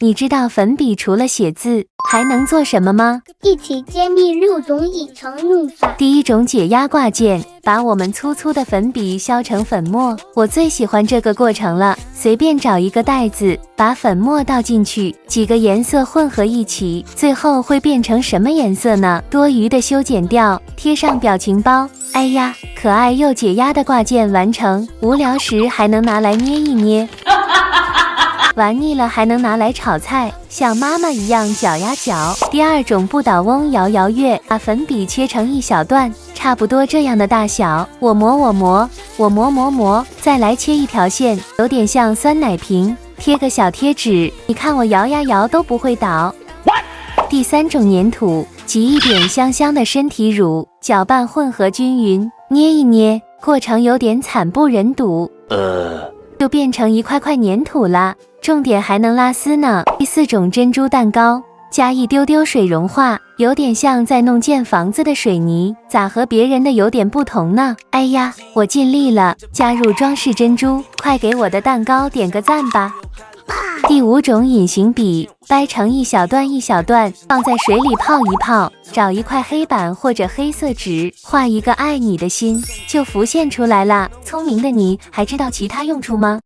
你知道粉笔除了写字还能做什么吗？一起揭秘6种已成用法。第一种解压挂件，把我们粗粗的粉笔削成粉末。我最喜欢这个过程了，随便找一个袋子，把粉末倒进去，几个颜色混合一起，最后会变成什么颜色呢？多余的修剪掉，贴上表情包。哎呀，可爱又解压的挂件完成，无聊时还能拿来捏一捏。玩腻了还能拿来炒菜，像妈妈一样搅呀搅。第二种不倒翁摇摇乐，把粉笔切成一小段，差不多这样的大小，我磨，再来切一条线，有点像酸奶瓶，贴个小贴纸，你看我摇呀摇都不会倒。第三种粘土，挤一点香香的身体乳，搅拌混合均匀，捏一捏，过程有点惨不忍睹，就变成一块块粘土啦。重点还能拉丝呢。第四种珍珠蛋糕，加一丢丢水融化，有点像在弄建房子的水泥，咋和别人的有点不同呢？哎呀，我尽力了，加入装饰珍珠，快给我的蛋糕点个赞吧。第五种隐形笔，掰成一小段一小段，放在水里泡一泡，找一块黑板或者黑色纸，画一个爱你的心，就浮现出来啦。聪明的你还知道其他用处吗？